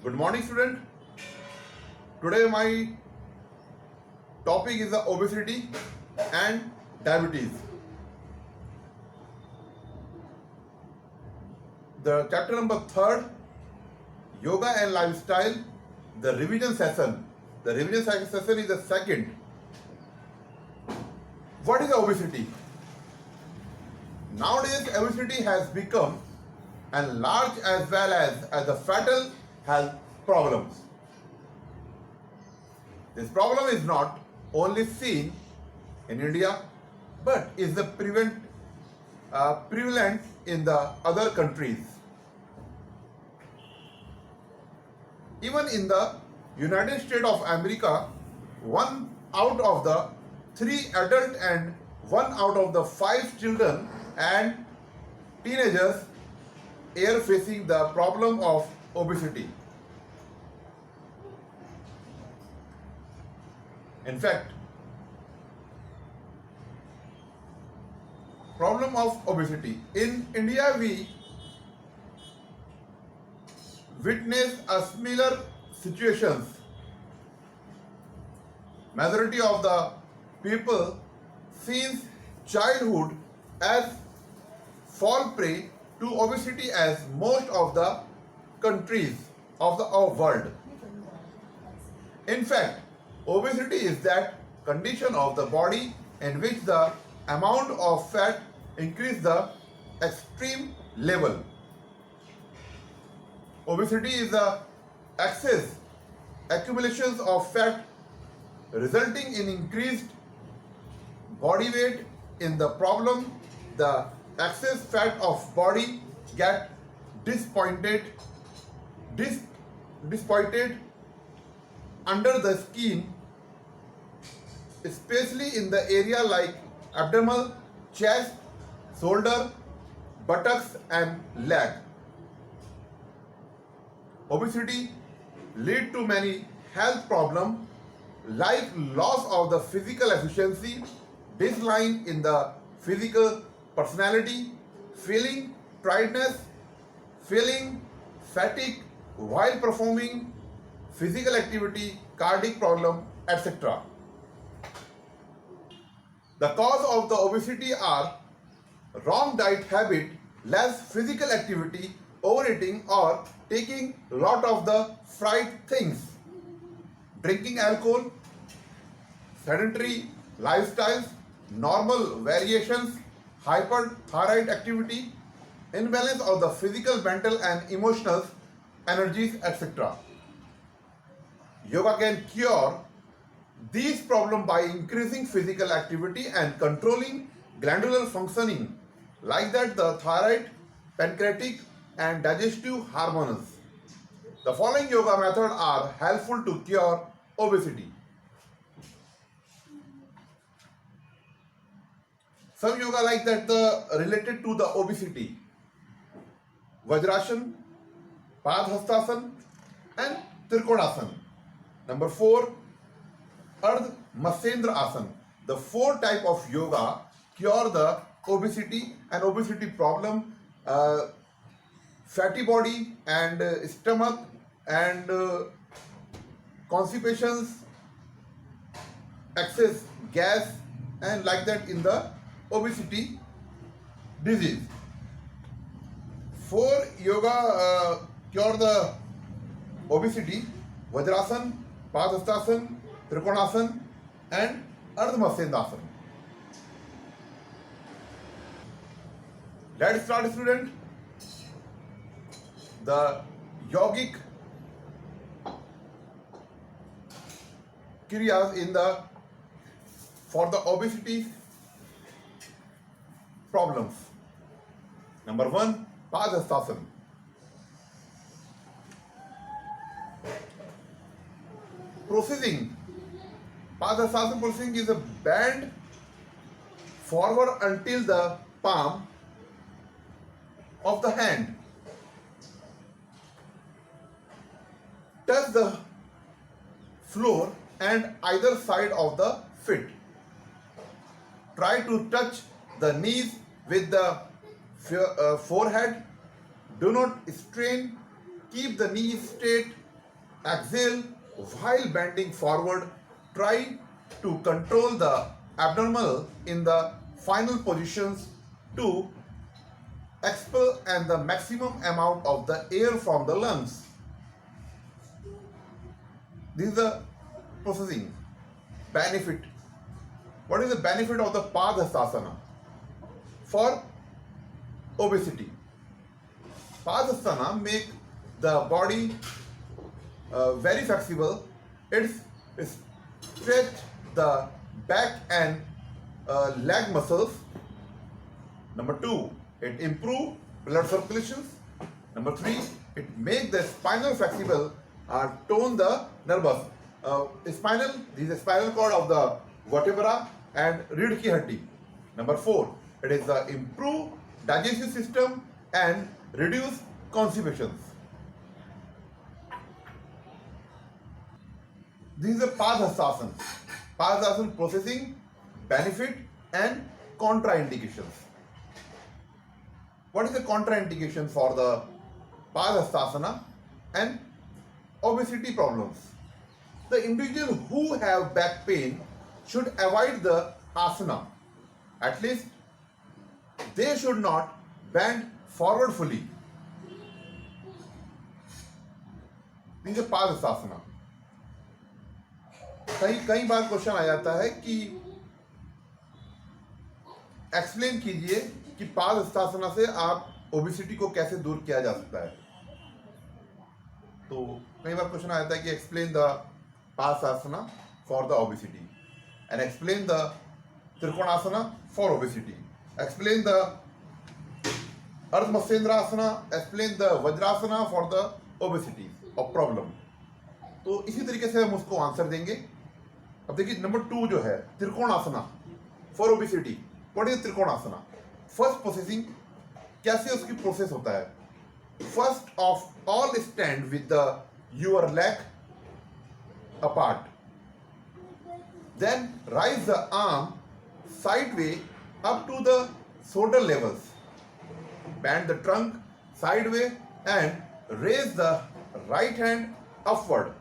Good morning, student. Today my topic is the obesity and diabetes. The chapter number 3, yoga and lifestyle, the revision session. The revision session is the second. What is obesity? Nowadays, obesity has become a large as well as a fatal health problems. This problem is not only seen in India, but is the prevalent in the other countries. Even in the United States of America, 1 out of the 3 adult and 1 out of the 5 children and teenagers are facing the problem of obesity. In fact, problem of obesity. In India, we witness a similar situations. Majority of the people since childhood as fall prey to obesity as most of the countries of the world. In fact, obesity is that condition of the body in which the amount of fat increase the extreme level. Obesity is the excess accumulations of fat resulting in increased body weight. In the problem, the excess fat of body get disappointed under the skin, especially in the area like abdomen, chest, shoulder, buttocks and leg. Obesity lead to many health problems like loss of the physical efficiency, decline in the physical personality, feeling tiredness, feeling fatigue while performing physical activity, cardiac problem, etc. The cause of the obesity are wrong diet habit, less physical activity, overeating or taking lot of the fried things, drinking alcohol, sedentary lifestyles, normal variations, hyperthyroid activity, imbalance of the physical, mental and emotional energies, etc. Yoga can cure these problems by increasing physical activity and controlling glandular functioning, like that the thyroid, pancreatic and digestive hormones. The following yoga methods are helpful to cure obesity. Some yoga like that related to the obesity: Vajrasana, Padhastasana and Trikonasana. Number 4, Ardha Matsendra Asana. The 4 type of yoga cure the obesity and obesity problem, fatty body and stomach and constipations, excess gas and like that in the obesity disease. 4 yoga cure the obesity: Vajrasana, Padhastasana, Trikonasana and Ardha Matsendra Asana. Let's start, student. The yogic kriyas for the obesity problems. Number 1, Padhastasana. Processing. Padhastasana processing is a bend forward until the palm of the hand touch the floor and either side of the feet. Try to touch the knees with the forehead. Do not strain. Keep the knees straight Exhale while bending forward. Try to control the abdominal in the final positions to expel and the maximum amount of the air from the lungs. This is the processing benefit. What is the benefit of the Padhastasana for obesity? Padhastasana make the body very flexible. It's stretch the back and leg muscles. Number 2, it improve blood circulations. Number 3, it make the spinal flexible or tone the nervous. Spinal, this is the spinal cord of the vertebra and reed ki haddi. Number 4, it is the improve digestive system and reduce constipations. This is the Padhastasana. Padhastasana processing, benefit and contraindications. What is the contraindication for the Padhastasana and obesity problems? The individual who have back pain should avoid the asana. At least they should not bend forward fully. This is a Padhastasana. कई बार question आ जाता है कि explain कीजिए कि पादहस्तासना से आप obesity को कैसे दूर किया जा सकता है। तो कई बार क्वेश्चन आ जाता है कि explain the Padahastasana for the obesity and explain the Trikonasana for obesity, explain the Ardhamatsyendrasana, explain the Vajrasana for the obesity और प्रॉब्लम। तो इसी तरीके से हम उसको आंसर देंगे। अब देखिए नंबर 2 जो है Trikonasana for obesity. What is Trikonasana? First processing, कैसे उसकी प्रोसेस होता है? First of all stand with the your leg apart, then raise the arm sideway up to the shoulder levels, bend the trunk sideway and raise the right hand upward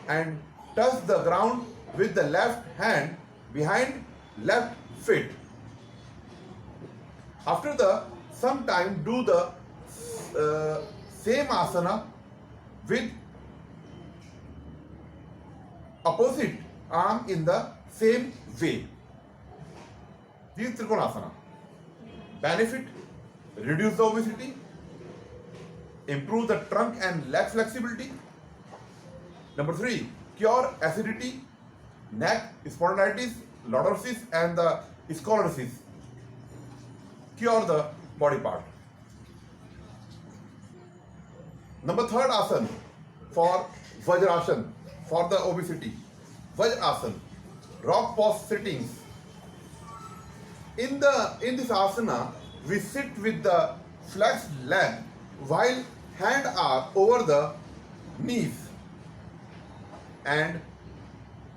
and touch the ground with the left hand behind left foot. After the some time do the same asana with opposite arm in the same way. This is Trikonasana. Benefit: reduce the obesity, improve the trunk and leg flexibility. Number 3, cure acidity, neck spondylitis, lordosis and the scoliosis. Cure the body part. Number 3rd asana for Vajrasana for the obesity. Vajrasana, rock pose sittings. In this asana, we sit with the flexed leg while hands are over the knees and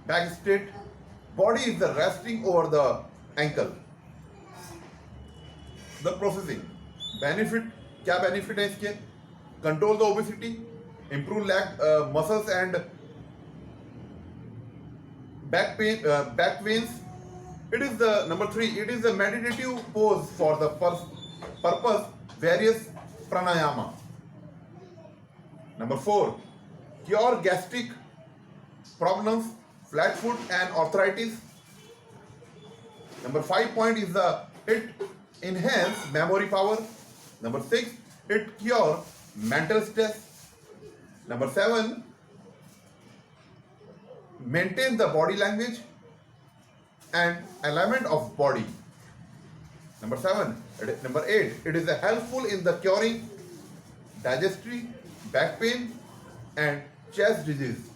back straight. Body is the resting over the ankle. The processing benefit, क्या benefit है इसके? Control the obesity, improve leg muscles and back pain, back veins. It is the number 3. It is the meditative pose for the purpose various pranayama. Number 4, cure gastric problems, flat foot and arthritis. Number 5 point is it enhance memory power. Number 6, it cure mental stress. Number 7, maintain the body language and alignment of body. Number 8, it is helpful in the curing digestive, back pain and chest disease.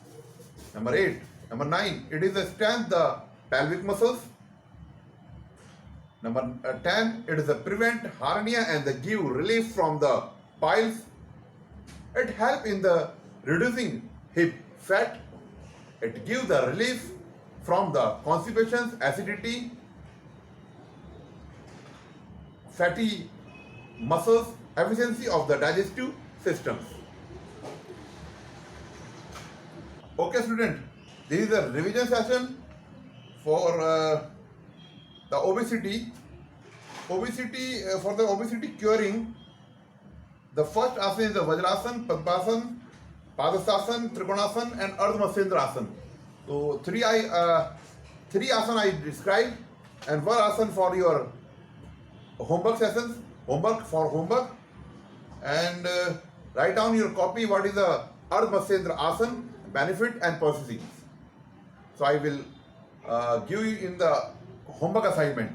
Number 9, it is strengthen the pelvic muscles. Number 10, it is prevent hernia and give relief from the piles. It help in the reducing hip fat. It gives the relief from the constipations, acidity, fatty muscles, efficiency of the digestive systems. Okay, student, this is a revision session for the obesity. For the obesity curing, the first asana is the Vajrasan, Padmasan, Padasasana, Trikonasana, and Ardha Matsyendrasana. So three asana I described, and one asana for your homework sessions, homework, and write down your copy what is the Ardha Matsyendra asana, benefit and processes. So I will give you in the homework assignment.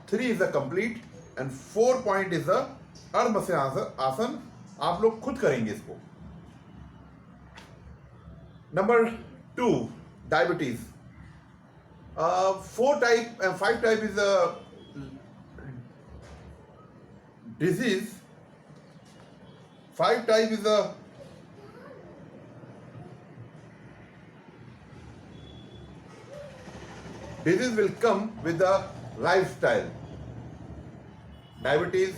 3 is the complete and 4 point is the Ardha Matsyendra asana. आप लोग खुद करेंगे इसको. Number 2, diabetes. 4 type and 5 type is a disease. 5 type is a disease will come with the lifestyle. Diabetes,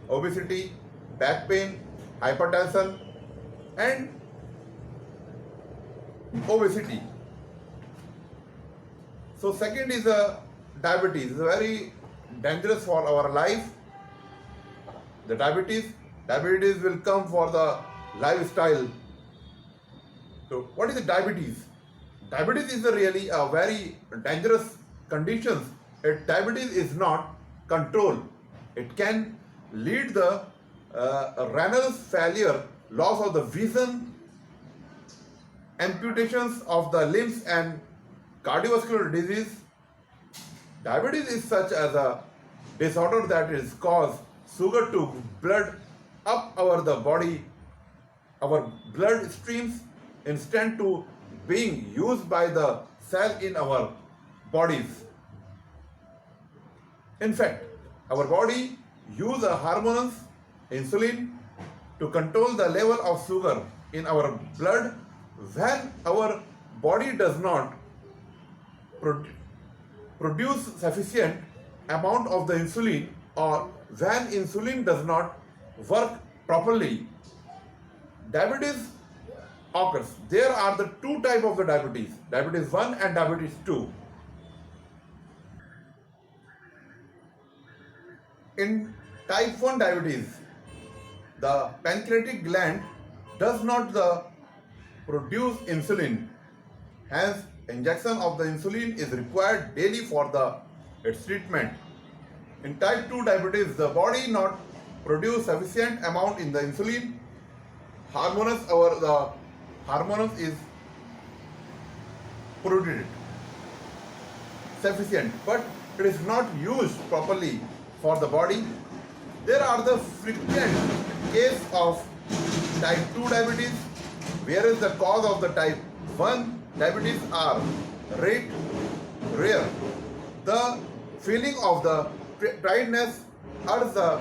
obesity, back pain, hypertension, and obesity. So second is diabetes. It's very dangerous for our life. The diabetes will come for the lifestyle. So what is the diabetes? Diabetes is really a very dangerous condition. If diabetes is not controlled, it can lead the renal failure, loss of the vision, amputations of the limbs, and cardiovascular disease. Diabetes is such as a disorder that is cause sugar to blood up the body, our blood streams instead to being used by the cell in our bodies. In fact, our body use a hormones, insulin, to control the level of sugar in our blood. When our body does not produce sufficient amount of the insulin, or when insulin does not work properly, diabetes occurs. There are the 2 types of the diabetes, diabetes 1 and diabetes 2. In type 1 diabetes, the pancreatic gland does not produce insulin. Hence, injection of the insulin is required daily for its treatment. In type 2 diabetes, the body not produce sufficient amount in the insulin. The hormones is produced sufficient, but it is not used properly for the body. There are the frequent case of type 2 diabetes, whereas the cause of the type 1 diabetes are rare. The feeling of the tiredness or the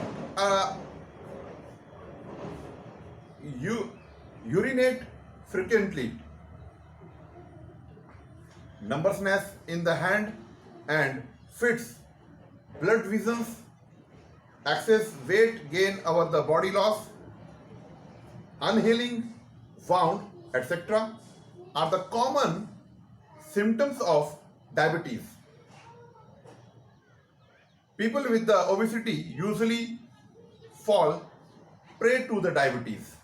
urinate frequently, numbness in the hand and fits, blood visions, excess weight gain over the body loss, unhealing wound, etc. are the common symptoms of diabetes. People with the obesity usually fall prey to the diabetes.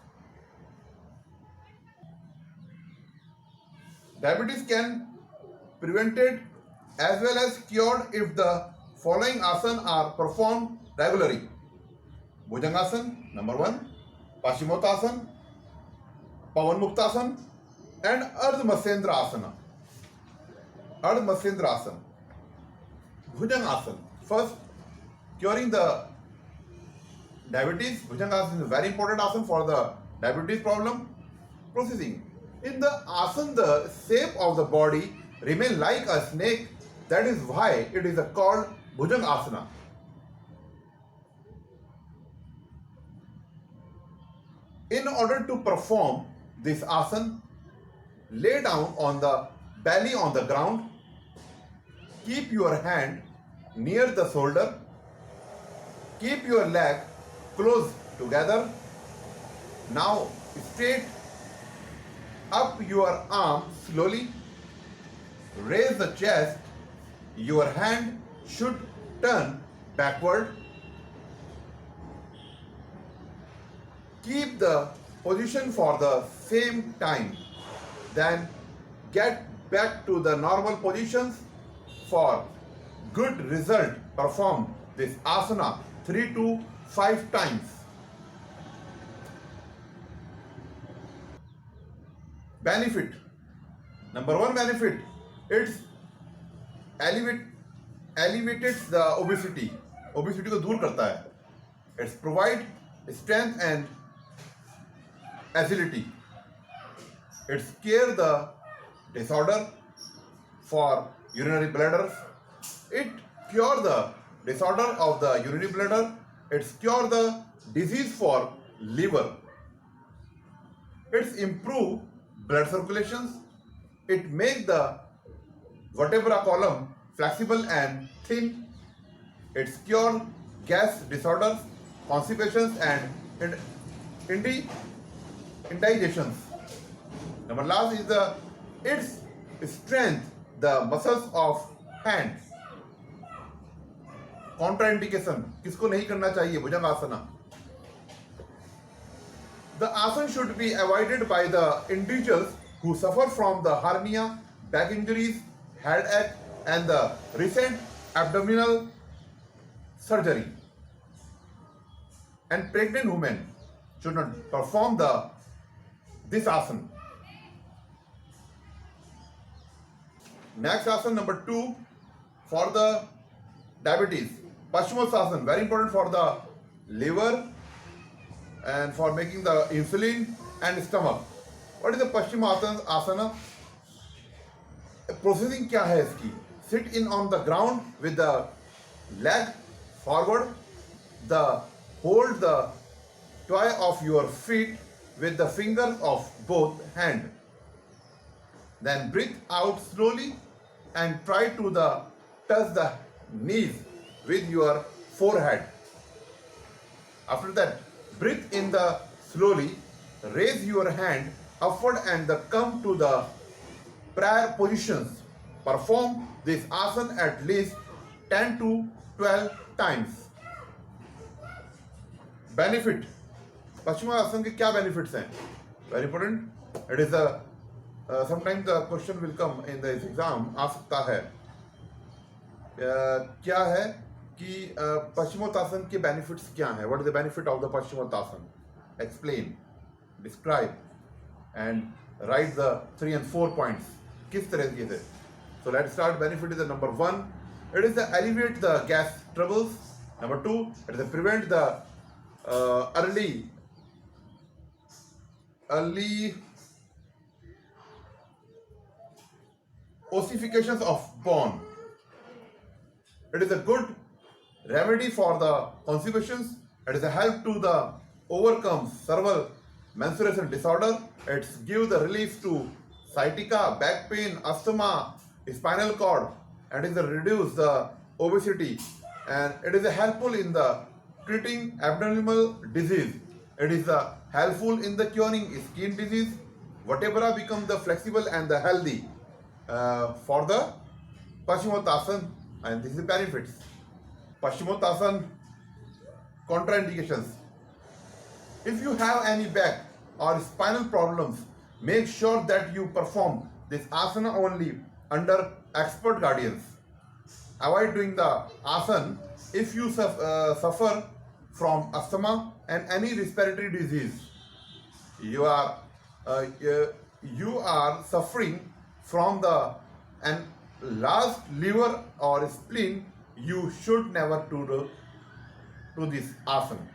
Diabetes can prevented as well as cured if the following asana are performed regularly. Bhujangasana, number 1, Paschimottanasana, Pavanmuktasana, and Ardha Matsyendra asana. Ardha Matsyendra asana. Bhujangasana. First, curing the diabetes. Bhujangasana is a very important asana for the diabetes problem. Processing. In the asana, the shape of the body remain like a snake. That is why it is called Bhujangasana. In order to perform this asana, lay down on the belly on the ground. Keep your hand near the shoulder. Keep your leg close together. Now straight up your arm slowly, raise the chest, your hand should turn backward, keep the position for the same time, then get back to the normal positions. For good result, perform this asana 3 to 5 times. Benefit. Number one benefit, it's elevates the obesity. Obesity को दूर करता है. It's provide strength and agility. It's cure the disorder for urinary bladders. It cure the disorder of the urinary bladder. It's cure the disease for liver. It's improve blood circulations. It make the vertebra column flexible and thin. It's cure gas disorders, constipations and indigestions. Number last is its strength the muscles of hands. Contraindication, किसको नहीं करना चाहिए Bhujangasana? The asana should be avoided by the individuals who suffer from the hernia, back injuries, headache, and the recent abdominal surgery. And pregnant women should not perform this asana. Next asana, number 2, for the diabetes. Paschimottanasana, very important for the liver and for making the insulin and stomach. What is the Paschimottanasana? Processing क्या है इसकी? Sit in on the ground with the leg forward. Hold the toe of your feet with the fingers of both hands. Then breathe out slowly and try to touch the knees with your forehead. After that, breathe in slowly, raise your hand upward and come to the prayer positions. Perform this asana at least 10 to 12 times. Benefit. Paschimottanasana के क्या benefits हैं? Very important. It is sometimes the question will come in the exam. आ सकता है क्या है कि Paschimottanasana के benefits क्या हैं? What is the benefit of the Paschimottanasana? Explain, describe, and write the 3 and 4 points. किस तरीके से? So let's start. Benefit is the number 1. It is to alleviate the gas troubles. Number 2, it is to prevent the early ossifications of bone. It is a good remedy for the constipations. It is a help to the overcome several menstruation disorder. It gives the relief to sciatica, back pain, asthma, spinal cord, and it is reduce the obesity. And it is helpful in the treating abdominal disease. It is helpful in the curing skin disease. Vertebra become the flexible and the healthy for the Paschimottanasana, and this is benefits. Paschimottanasana contraindications. If you have any back or spinal problems, make sure that you perform this asana only under expert guidance. Avoid doing the asana if you suffer from asthma and any respiratory disease. You are suffering from the enlarged liver or spleen. You should never do this asana.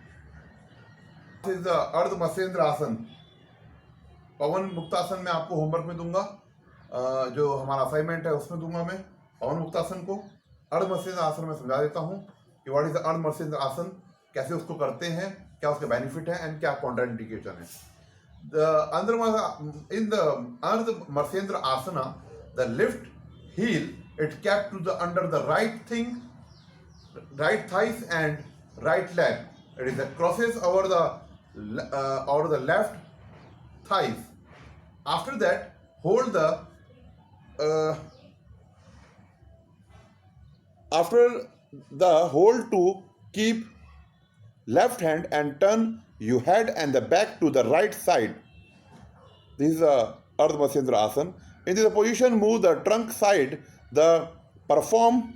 This is the Ardha Matsyendrasana asana. पवन मुक्तासन में आपको homework में दूंगा, जो हमारा assignment है उसमें दूंगा मैं पवन मुक्तासन को. अर्ध मत्स्येंद्र आसन में समझा देता हूँ कि व्हाट इज द अर्ध मत्स्येंद्र आसन, कैसे उसको करते हैं, क्या उसके बेनिफिट है एंड क्या कॉन्ट्राइंडिकेशन है. In the Ardha Matsyendrasana asana, the left heel it kept to the under the right thighs and right leg. It is the crosses over the left thighs After that, hold the after the hold to keep left hand and turn your head and the back to the right side. This is a Ardha Matsyendrana Asana. In this position, move the trunk side. The perform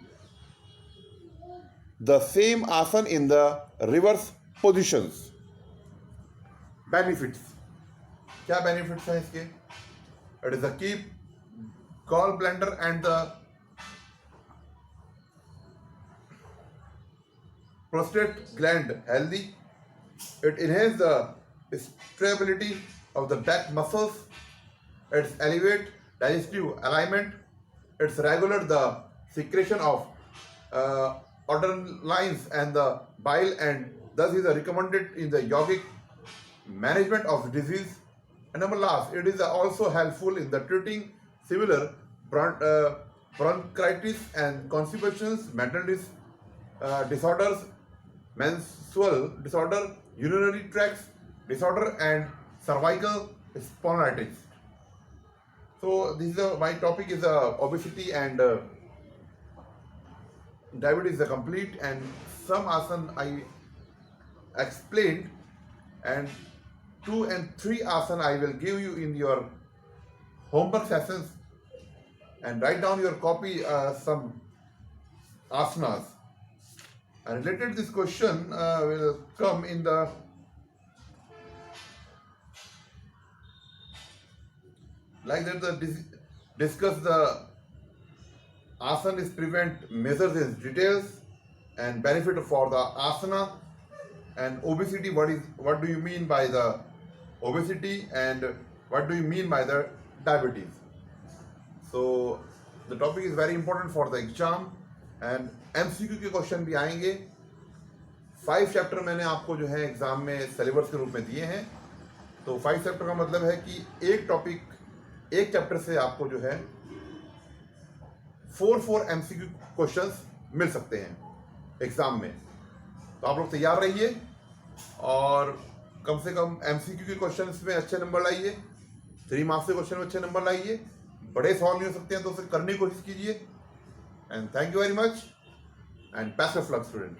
the same asana in the reverse positions. Benefits. क्या benefits हैं इसके? It is a keep gallbladder and the prostate gland healthy. It enhances the stability of the back muscles. It's elevate digestive alignment. It's regulate the secretion of adrenals and the bile, and thus is recommended in the yogic management of disease. And number last, it is also helpful in the treating similar bronchitis and constipations, mental disorders, menstrual disorder, urinary tract disorder, and cervical spondylitis. So this is my topic is obesity and diabetes is complete, and some asana I explained, and 2 and 3 asana I will give you in your homework sessions, and write down your copy some asanas. And related this question will come in the like that the discuss the asana is prevent measures in details and benefit for the asana, and obesity, what do you mean by the obesity and what do you mean by the diabetes. So the topic is very important for the exam, and MCQ के question भी आएंगे. 5 chapter मैंने आपको जो है exam में syllabus के रूप में दिए हैं. तो 5 चैप्टर का मतलब है कि एक टॉपिक एक चैप्टर से आपको जो है 4 MCQ क्वेश्चंस मिल सकते हैं एग्जाम में. तो आप लोग तैयार रहिए और कम से कम MCQ के क्वेश्चंस में अच्छे नंबर लाइए. 3 मार्क्स के क्वेश्चन में अच्छे नंबर लाइए. बड़े सवाल नहीं हो सकते हैं तो उसे करने की कोशिश कीजिए. And thank you very much and best of luck student.